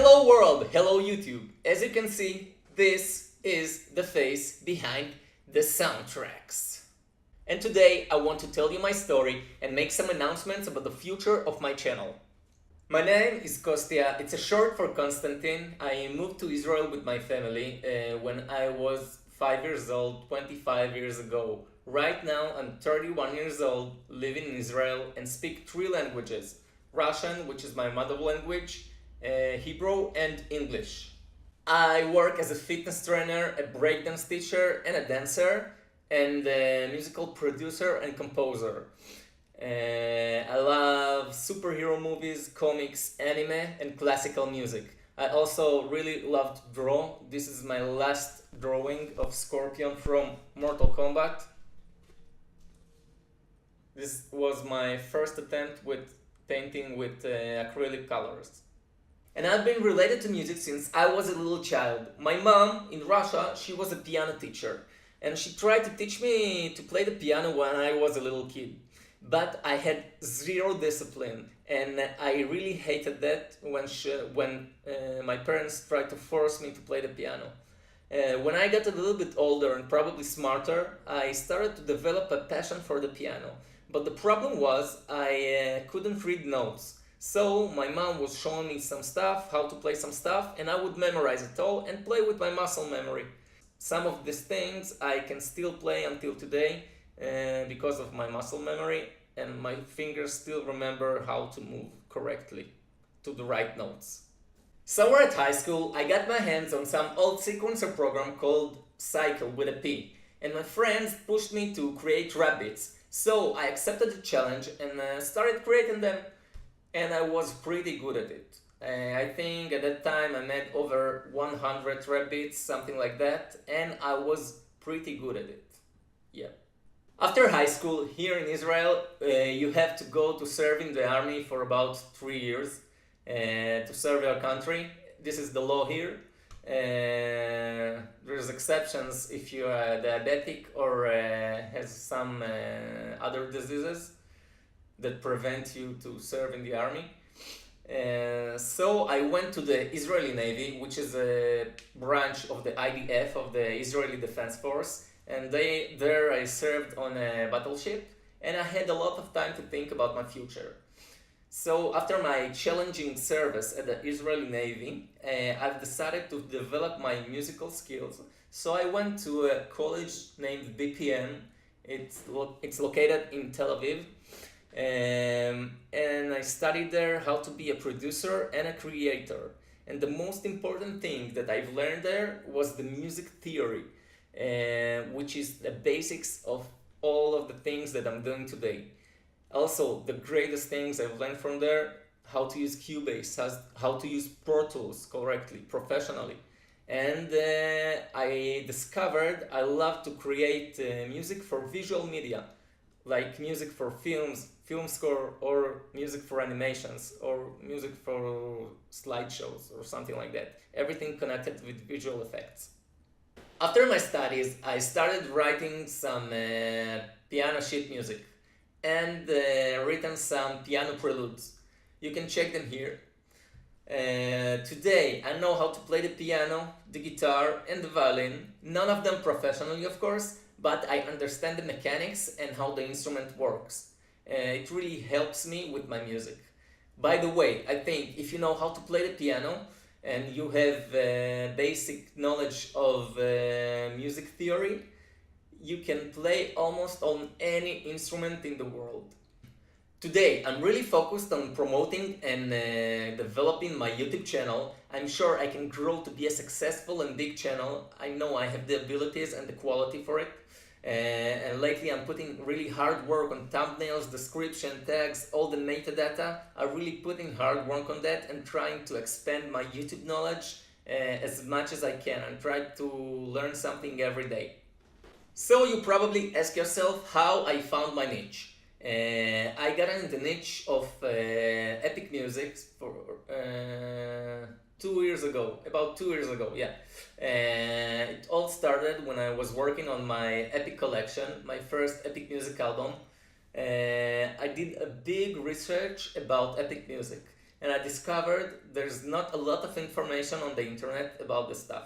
Hello world, hello YouTube. As you can see, this is the face behind the soundtracks. And today I want to tell you my story and make some announcements about the future of my channel. My name is Kostya, it's a short for Konstantin. I moved to Israel with my family when I was 5 years old, 25 years ago. Right now I'm 31 years old, living in Israel and speak 3 languages. Russian, which is my mother language, Hebrew and English. I work as a fitness trainer, a breakdance teacher and a dancer, and a musical producer and composer. I love superhero movies, comics, anime and classical music. I also really love to draw. This is my last drawing of Scorpion from Mortal Kombat. This was my first attempt with painting with acrylic colors. And I've been related to music since I was a little child. My mom in Russia, she was a piano teacher and she tried to teach me to play the piano when I was a little kid. But I had zero discipline and I really hated that when my parents tried to force me to play the piano. When I got a little bit older and probably smarter, I started to develop a passion for the piano. But the problem was I couldn't read notes. So my mom was showing me some stuff, how to play some stuff, and I would memorize it all and play with my muscle memory. Some of these things I can still play until today because of my muscle memory, and my fingers still remember how to move correctly to the right notes. Somewhere at high school, I got my hands on some old sequencer program called Cycle with a P, and my friends pushed me to create rap beats. So I accepted the challenge and started creating them. And I was pretty good at it. I think at that time I made over 100 rap beats, something like that, and I was pretty good at it. Yeah. After high school, here in Israel, you have to go to serve in the army for about 3 years to serve your country. This is the law here. There's exceptions if you are diabetic or has some other diseases that prevent you to serve in the army. So I went to the Israeli Navy, which is a branch of the IDF, of the Israeli Defense Force, and there I served on a battleship, and I had a lot of time to think about my future. So after my challenging service at the Israeli Navy, I've decided to develop my musical skills. So I went to a college named BPM. It's located in Tel Aviv. And I studied there how to be a producer and a creator. And the most important thing that I've learned there was the music theory, which is the basics of all of the things that I'm doing today. Also, the greatest things I've learned from there, how to use Cubase, how to use Pro Tools correctly, professionally. And I discovered I love to create music for visual media, like music for films, film score, or music for animations, or music for slideshows, or something like that. Everything connected with visual effects. After my studies, I started writing some piano sheet music and written some piano preludes. You can check them here. Today, I know how to play the piano, the guitar, and the violin. None of them professionally, of course, but I understand the mechanics and how the instrument works. It really helps me with my music. By the way, I think if you know how to play the piano and you have basic knowledge of music theory, you can play almost on any instrument in the world. Today, I'm really focused on promoting and developing my YouTube channel. I'm sure I can grow to be a successful and big channel. I know I have the abilities and the quality for it. And lately I'm putting really hard work on thumbnails, description, tags, all the metadata. I'm really putting hard work on that and trying to expand my YouTube knowledge as much as I can and try to learn something every day. So you probably ask yourself how I found my niche. I got into the niche of epic music for 2 years ago, about 2 years ago, yeah. It all started when I was working on my epic collection, my first epic music album. I did a big research about epic music. and I discovered there's not a lot of information on the internet about this stuff.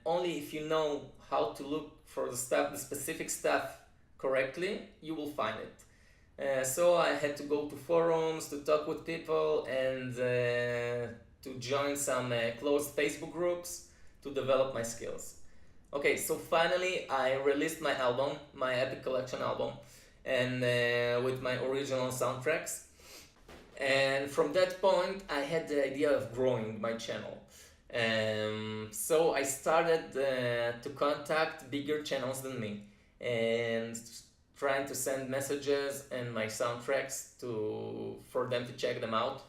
Only if you know how to look for the stuff, the specific stuff correctly, you will find it. So I had to go to forums to talk with people and to join some closed Facebook groups to develop my skills. Okay, so finally I released my album, my Epic Collection album, and with my original soundtracks. And from that point, I had the idea of growing my channel. So I started to contact bigger channels than me and trying to send messages and my soundtracks for them to check them out.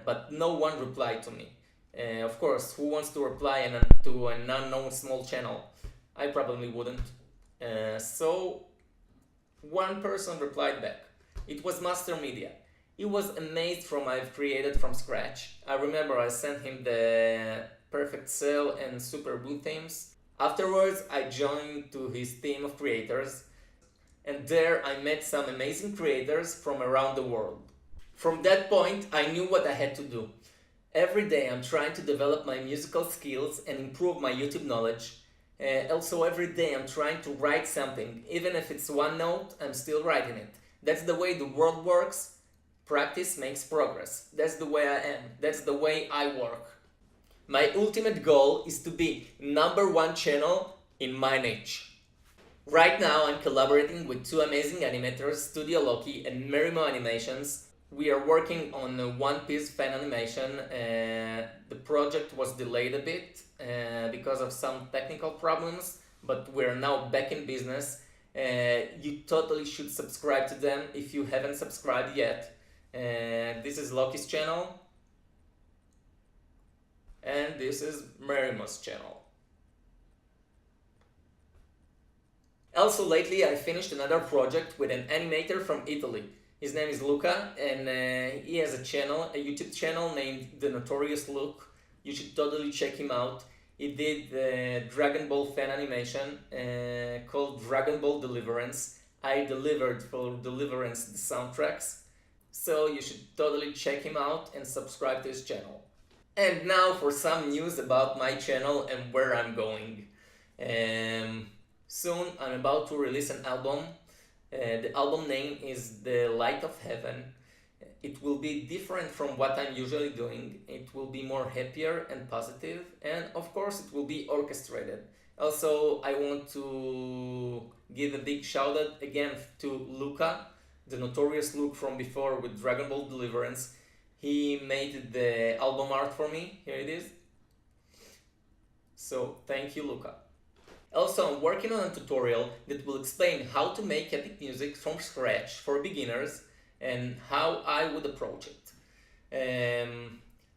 But no one replied to me. Of course, who wants to reply to an unknown small channel? I probably wouldn't. So one person replied back. It was Master Media. He was amazed from I've created from scratch. I remember I sent him the Perfect Cell and Super Blue themes. Afterwards, I joined to his team of creators, and there I met some amazing creators from around the world. From that point, I knew what I had to do. Every day I'm trying to develop my musical skills and improve my YouTube knowledge. Also every day I'm trying to write something. Even if it's one note, I'm still writing it. That's the way the world works. Practice makes progress. That's the way I am. That's the way I work. My ultimate goal is to be #1 channel in my niche. Right now I'm collaborating with two amazing animators, Studio Loki and Merimo Animations. We are working on a one-piece fan animation. The project was delayed a bit because of some technical problems, but we're now back in business. You totally should subscribe to them if you haven't subscribed yet. This is Loki's channel, and this is Merimo's channel. Also lately I finished another project with an animator from Italy. His name is Luca, and he has a YouTube channel named The Notorious Luke. You should totally check him out. He did Dragon Ball fan animation called Dragon Ball Deliverance. I delivered for Deliverance the soundtracks. So you should totally check him out and subscribe to his channel. And now for some news about my channel and where I'm going. Soon I'm about to release an album. The album name is The Light of Heaven. It will be different from what I'm usually doing. It will be more happier and positive, and of course it will be orchestrated. Also, I want to give a big shout out again to Luca, the Notorious Luke from before with Dragon Ball Deliverance. He made the album art for me. Here it is. So thank you, Luca. Also, I'm working on a tutorial that will explain how to make epic music from scratch for beginners and how I would approach it.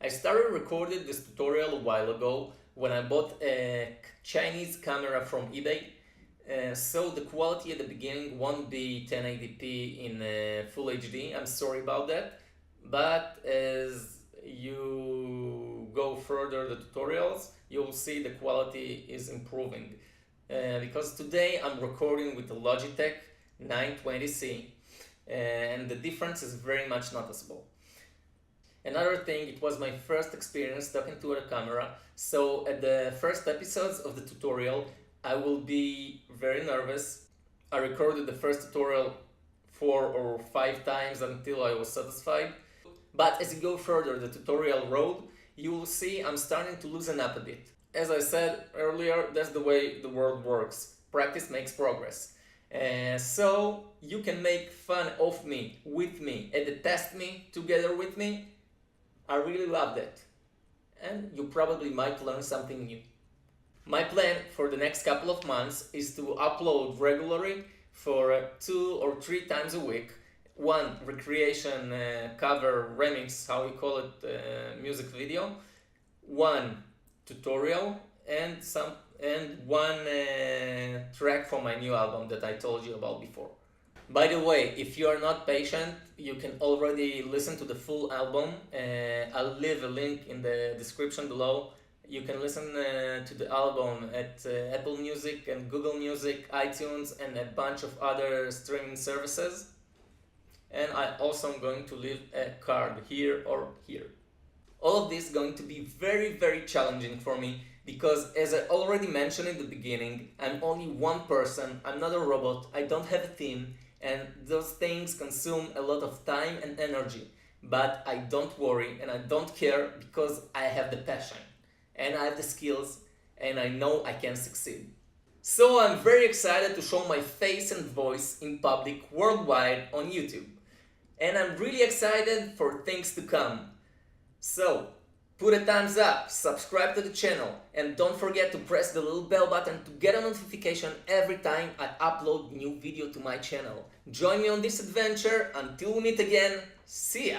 I started recording this tutorial a while ago when I bought a Chinese camera from eBay. So the quality at the beginning won't be 1080p in full HD. I'm sorry about that. But as you go further the tutorials, you'll see the quality is improving. Because today I'm recording with the Logitech 920C and the difference is very much noticeable. Another thing, it was my first experience talking to a camera, so at the first episodes of the tutorial I will be very nervous. I recorded the first tutorial 4 or 5 times until I was satisfied. But as you go further the tutorial road, you will see I'm starting to loosen up a bit. As I said earlier, that's the way the world works. Practice makes progress. So you can make fun of me, with me, and test me together with me. I really love that. And you probably might learn something new. My plan for the next couple of months is to upload regularly for 2 or 3 times a week. One recreation cover remix, how we call it, music video. One tutorial and one track from my new album that I told you about before. By the way, if you are not patient, you can already listen to the full album. I'll leave a link in the description below. You can listen to the album at Apple Music and Google Music, iTunes, and a bunch of other streaming services. and I also am going to leave a card here or here. All of this is going to be very, very challenging for me because, as I already mentioned in the beginning, I'm only one person, I'm not a robot, I don't have a team, and those things consume a lot of time and energy. But I don't worry and I don't care because I have the passion and I have the skills and I know I can succeed. So I'm very excited to show my face and voice in public worldwide on YouTube. And I'm really excited for things to come. So, put a thumbs up, subscribe to the channel, and don't forget to press the little bell button to get a notification every time I upload new video to my channel. Join me on this adventure. Until we meet again, see ya!